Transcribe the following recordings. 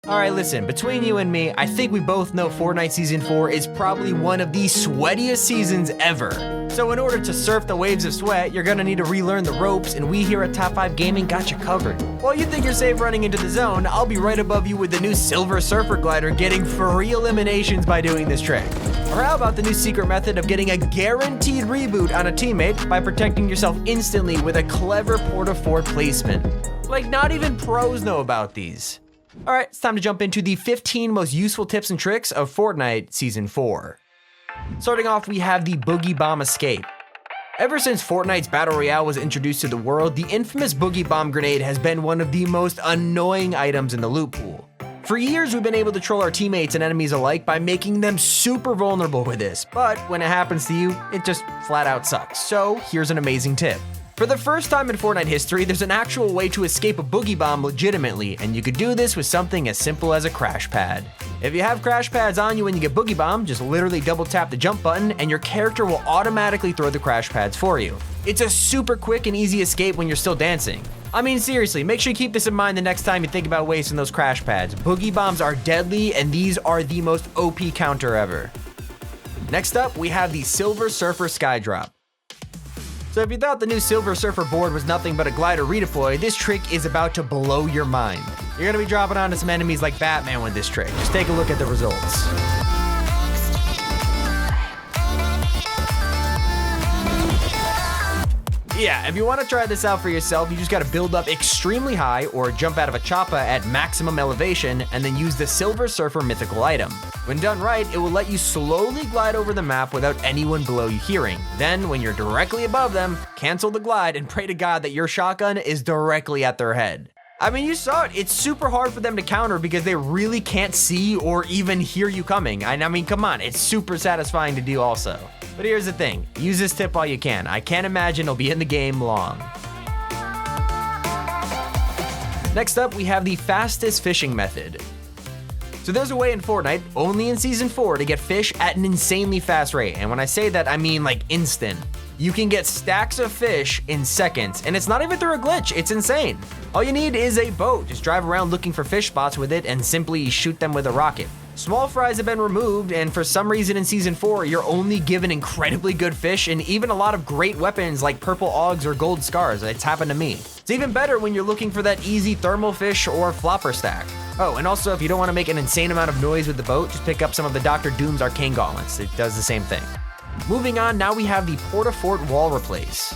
Alright, listen, between you and me, I think we both know Fortnite Season 4 is probably one of the sweatiest seasons ever. So in order to surf the waves of sweat, you're gonna need to relearn the ropes, and we here at Top 5 Gaming got you covered. While you think you're safe running into the zone, I'll be right above you with the new Silver Surfer Glider getting free eliminations by doing this trick. Or how about the new secret method of getting a guaranteed reboot on a teammate by protecting yourself instantly with a clever porta-fort placement? Like, not even pros know about these. Alright, it's time to jump into the 15 most useful tips and tricks of Fortnite Season 4. Starting off, we have the Boogie Bomb Escape. Ever since Fortnite's Battle Royale was introduced to the world, the infamous Boogie Bomb grenade has been one of the most annoying items in the loot pool. For years, we've been able to troll our teammates and enemies alike by making them super vulnerable with this, but when it happens to you, it just flat out sucks. So here's an amazing tip. For the first time in Fortnite history, there's an actual way to escape a boogie bomb legitimately, and you could do this with something as simple as a crash pad. If you have crash pads on you when you get boogie bombed, just literally double tap the jump button and your character will automatically throw the crash pads for you. It's a super quick and easy escape when you're still dancing. I mean, seriously, make sure you keep this in mind the next time you think about wasting those crash pads. Boogie bombs are deadly, and these are the most OP counter ever. Next up, we have the Silver Surfer Skydrop. So if you thought the new Silver Surfer board was nothing but a glider redeploy, this trick is about to blow your mind. You're gonna be dropping onto some enemies like Batman with this trick. Just take a look at the results. Yeah, if you want to try this out for yourself, you just got to build up extremely high or jump out of a choppa at maximum elevation and then use the Silver Surfer mythical item. When done right, it will let you slowly glide over the map without anyone below you hearing. Then, when you're directly above them, cancel the glide and pray to God that your shotgun is directly at their head. I mean, you saw it. It's super hard for them to counter because they really can't see or even hear you coming. I mean, come on, it's super satisfying to do also. But here's the thing, use this tip while you can. I can't imagine it'll be in the game long. Next up, we have the fastest fishing method. So there's a way in Fortnite, only in Season 4, to get fish at an insanely fast rate. And when I say that, I mean like instant. You can get stacks of fish in seconds, and it's not even through a glitch, it's insane. All you need is a boat. Just drive around looking for fish spots with it and simply shoot them with a rocket. Small fries have been removed, and for some reason in Season 4, you're only given incredibly good fish and even a lot of great weapons like purple augs or gold scars. It's happened to me. It's even better when you're looking for that easy thermal fish or flopper stack. Oh, and also if you don't want to make an insane amount of noise with the boat, just pick up some of the Dr. Doom's arcane gauntlets. It does the same thing. Moving on, now we have the porta-fort wall replace.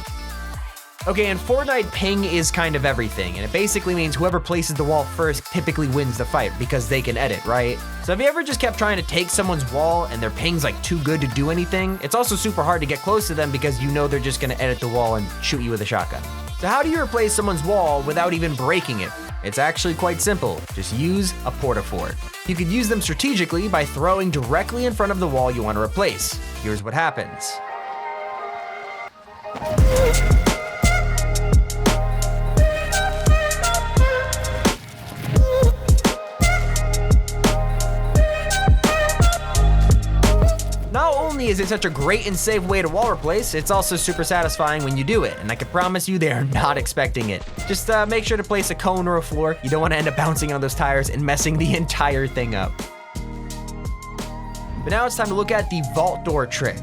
Okay, in Fortnite, ping is kind of everything, and it basically means whoever places the wall first typically wins the fight because they can edit, right? So have you ever just kept trying to take someone's wall and their ping's like too good to do anything? It's also super hard to get close to them because you know they're just gonna edit the wall and shoot you with a shotgun. So how do you replace someone's wall without even breaking it? It's actually quite simple. Just use a porta-fort. You could use them strategically by throwing directly in front of the wall you want to replace. Here's what happens. Not only is it such a great and safe way to wall replace, it's also super satisfying when you do it, and I can promise you they are not expecting it. Just make sure to place a cone or a floor. You don't want to end up bouncing on those tires and messing the entire thing up. But now it's time to look at the vault door trick.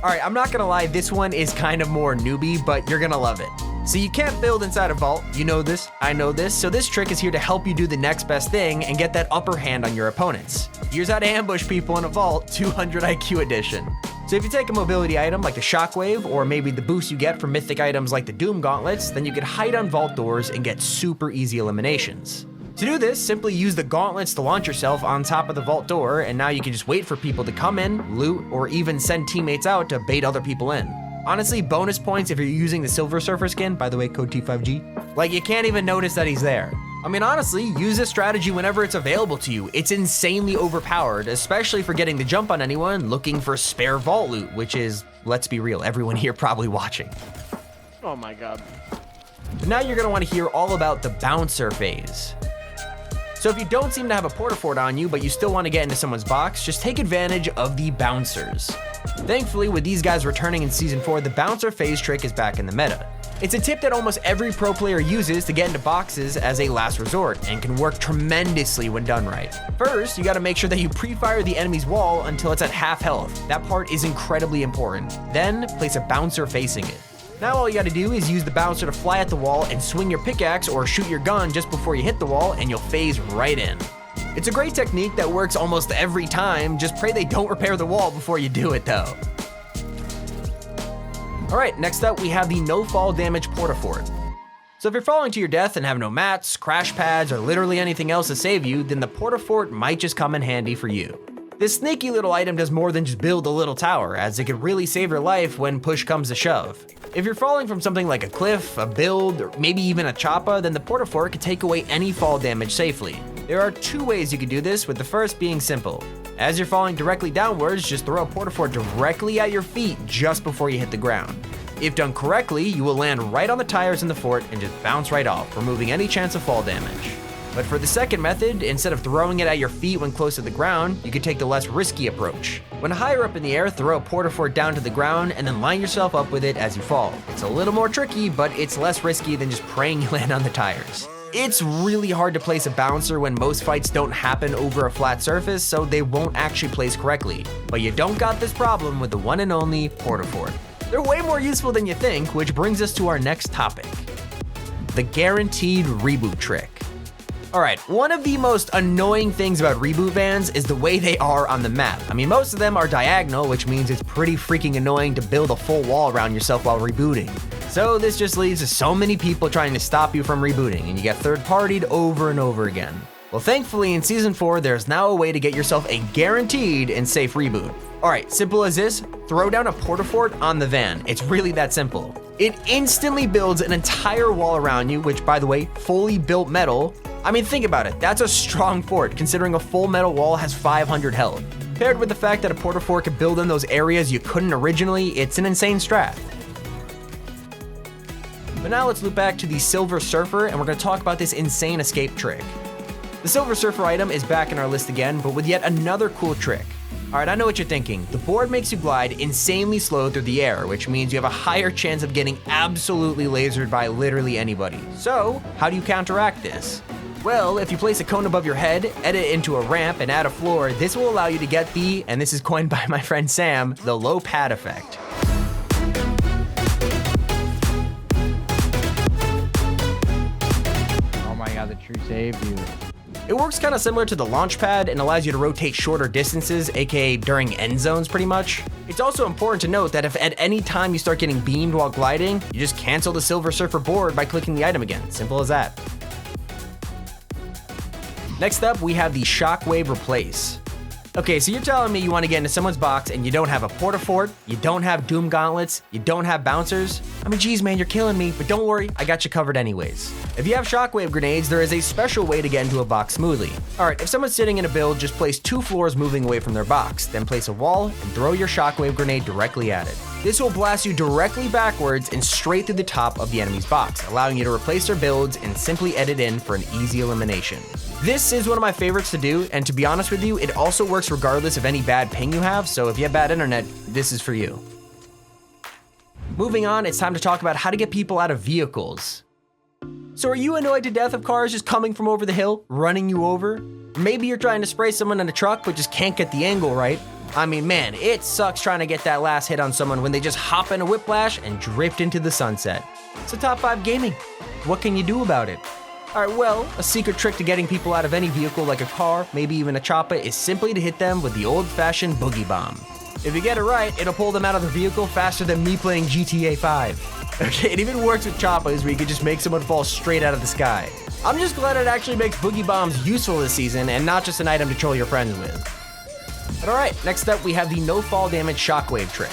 Alright, I'm not gonna lie, this one is kind of more newbie, but you're gonna love it. So you can't build inside a vault, you know this, I know this, so this trick is here to help you do the next best thing and get that upper hand on your opponents. Here's how to ambush people in a vault, 200 IQ edition. So if you take a mobility item like the Shockwave, or maybe the boost you get from mythic items like the Doom Gauntlets, then you can hide on vault doors and get super easy eliminations. To do this, simply use the gauntlets to launch yourself on top of the vault door, and now you can just wait for people to come in, loot, or even send teammates out to bait other people in. Honestly, bonus points if you're using the Silver Surfer skin, by the way, code T5G. Like, you can't even notice that he's there. I mean, honestly, use this strategy whenever it's available to you. It's insanely overpowered, especially for getting the jump on anyone looking for spare vault loot, which is, let's be real, everyone here probably watching. Oh my God. Now you're gonna wanna hear all about the bouncer phase. So if you don't seem to have a porta-fort on you, but you still want to get into someone's box, just take advantage of the bouncers. Thankfully, with these guys returning in Season 4, the bouncer phase trick is back in the meta. It's a tip that almost every pro player uses to get into boxes as a last resort and can work tremendously when done right. First, you gotta make sure that you pre-fire the enemy's wall until it's at half health. That part is incredibly important. Then, place a bouncer facing it. Now all you gotta do is use the bouncer to fly at the wall and swing your pickaxe or shoot your gun just before you hit the wall and you'll phase right in. It's a great technique that works almost every time, just pray they don't repair the wall before you do it though. Alright, next up we have the no fall damage porta-fort. So if you're falling to your death and have no mats, crash pads, or literally anything else to save you, then the porta-fort might just come in handy for you. This sneaky little item does more than just build a little tower, as it could really save your life when push comes to shove. If you're falling from something like a cliff, a build, or maybe even a choppa, then the porta-fort can take away any fall damage safely. There are two ways you can do this, with the first being simple. As you're falling directly downwards, just throw a porta-fort directly at your feet just before you hit the ground. If done correctly, you will land right on the tires in the fort and just bounce right off, removing any chance of fall damage. But for the second method, instead of throwing it at your feet when close to the ground, you could take the less risky approach. When higher up in the air, throw a porta-fort down to the ground and then line yourself up with it as you fall. It's a little more tricky, but it's less risky than just praying you land on the tires. It's really hard to place a bouncer when most fights don't happen over a flat surface, so they won't actually place correctly. But you don't got this problem with the one and only porta-fort. They're way more useful than you think, which brings us to our next topic. The guaranteed reboot trick. Alright, one of the most annoying things about reboot vans is the way they are on the map. I mean, most of them are diagonal, which means it's pretty freaking annoying to build a full wall around yourself while rebooting. So this just leads to so many people trying to stop you from rebooting, and you get third-partied over and over again. Well, thankfully in Season 4, there's now a way to get yourself a guaranteed and safe reboot. Alright, simple as this, throw down a porta-fort on the van. It's really that simple. It instantly builds an entire wall around you, which by the way, fully built metal. I mean, think about it, that's a strong fort, considering a full metal wall has 500 health. Paired with the fact that a porta-fort could build in those areas you couldn't originally, it's an insane strat. But now let's loop back to the Silver Surfer, and we're going to talk about this insane escape trick. The Silver Surfer item is back in our list again, but with yet another cool trick. Alright, I know what you're thinking. The board makes you glide insanely slow through the air, which means you have a higher chance of getting absolutely lasered by literally anybody. So, how do you counteract this? Well, if you place a cone above your head, edit it into a ramp, and add a floor, this will allow you to get the, and this is coined by my friend Sam, the low pad effect. The true saved you. It works kind of similar to the launch pad and allows you to rotate shorter distances, aka during end zones pretty much. It's also important to note that if at any time you start getting beamed while gliding, you just cancel the Silver Surfer board by clicking the item again. Simple as that. Next up, we have the Shockwave Replace. Okay, so you're telling me you want to get into someone's box and you don't have a porta-fort, you don't have doom gauntlets, you don't have bouncers? I mean, geez man, you're killing me, but don't worry, I got you covered anyways. If you have shockwave grenades, there is a special way to get into a box smoothly. Alright, if someone's sitting in a build, just place 2 floors moving away from their box, then place a wall and throw your shockwave grenade directly at it. This will blast you directly backwards and straight through the top of the enemy's box, allowing you to replace their builds and simply edit in for an easy elimination. This is one of my favorites to do, and to be honest with you, it also works regardless of any bad ping you have, so if you have bad internet, this is for you. Moving on, it's time to talk about how to get people out of vehicles. So are you annoyed to death of cars just coming from over the hill, running you over? Maybe you're trying to spray someone in a truck but just can't get the angle right. I mean, man, it sucks trying to get that last hit on someone when they just hop in a whiplash and drift into the sunset. It's a top 5 gaming. What can you do about it? Alright, well, a secret trick to getting people out of any vehicle like a car, maybe even a choppa, is simply to hit them with the old-fashioned boogie bomb. If you get it right, it'll pull them out of the vehicle faster than me playing GTA 5. Okay, it even works with choppas where you can just make someone fall straight out of the sky. I'm just glad it actually makes boogie bombs useful this season and not just an item to troll your friends with. But alright, next up we have the no fall damage shockwave trick.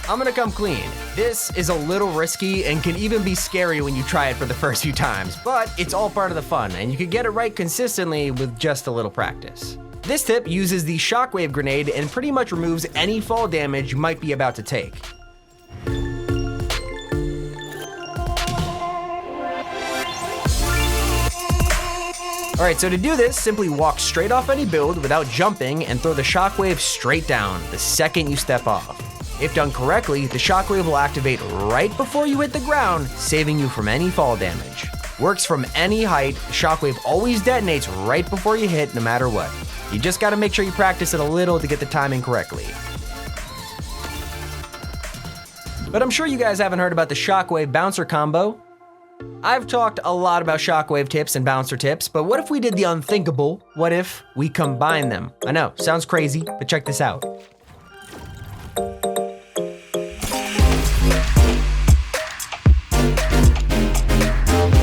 I'm gonna come clean. This is a little risky and can even be scary when you try it for the first few times, but it's all part of the fun and you can get it right consistently with just a little practice. This tip uses the shockwave grenade and pretty much removes any fall damage you might be about to take. Alright, so to do this, simply walk straight off any build without jumping and throw the shockwave straight down the second you step off. If done correctly, the shockwave will activate right before you hit the ground, saving you from any fall damage. Works from any height, shockwave always detonates right before you hit no matter what. You just gotta make sure you practice it a little to get the timing correctly. But I'm sure you guys haven't heard about the shockwave bouncer combo. I've talked a lot about shockwave tips and bouncer tips, but what if we did the unthinkable? What if we combine them? I know, sounds crazy, but check this out.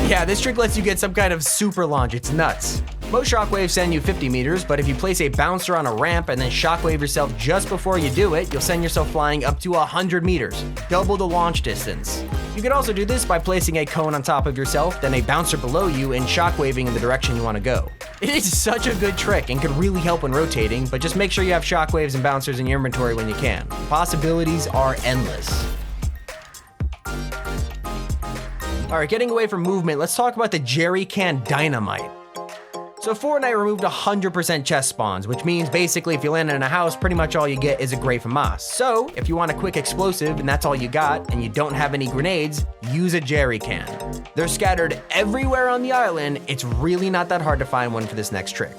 Yeah, this trick lets you get some kind of super launch, it's nuts. Most shockwaves send you 50 meters, but if you place a bouncer on a ramp and then shockwave yourself just before you do it, you'll send yourself flying up to 100 meters, double the launch distance. You can also do this by placing a cone on top of yourself, then a bouncer below you and shockwaving in the direction you want to go. It is such a good trick and could really help when rotating, but just make sure you have shockwaves and bouncers in your inventory when you can. Possibilities are endless. Alright, getting away from movement, let's talk about the jerry can dynamite. So Fortnite removed 100% chest spawns, which means basically if you land in a house, pretty much all you get is a gray FAMAS. So if you want a quick explosive and that's all you got, and you don't have any grenades, use a jerry can. They're scattered everywhere on the island, it's really not that hard to find one for this next trick.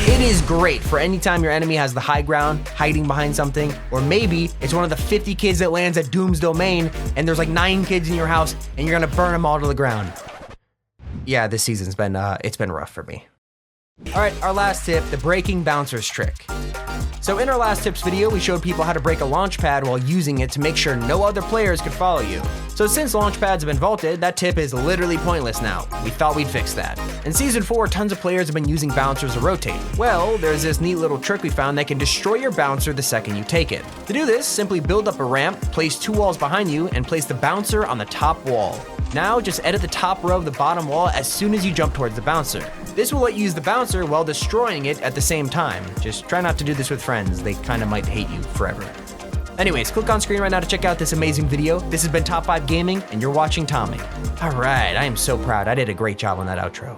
It is great for any time your enemy has the high ground, hiding behind something, or maybe it's one of the 50 kids that lands at Doom's domain and there's like 9 kids in your house and you're gonna burn them all to the ground. Yeah, this season's been, it's been rough for me. All right, our last tip, the breaking bouncers trick. So in our last tips video, we showed people how to break a launch pad while using it to make sure no other players could follow you. So since launch pads have been vaulted, that tip is literally pointless now. We thought we'd fix that. In Season 4, tons of players have been using bouncers to rotate. Well, there's this neat little trick we found that can destroy your bouncer the second you take it. To do this, simply build up a ramp, place 2 walls behind you, and place the bouncer on the top wall. Now, just edit the top row of the bottom wall as soon as you jump towards the bouncer. This will let you use the bouncer while destroying it at the same time. Just try not to do this with friends, they kinda might hate you forever. Anyways, click on screen right now to check out this amazing video. This has been Top 5 Gaming, and you're watching Tommy. Alright, I am so proud, I did a great job on that outro.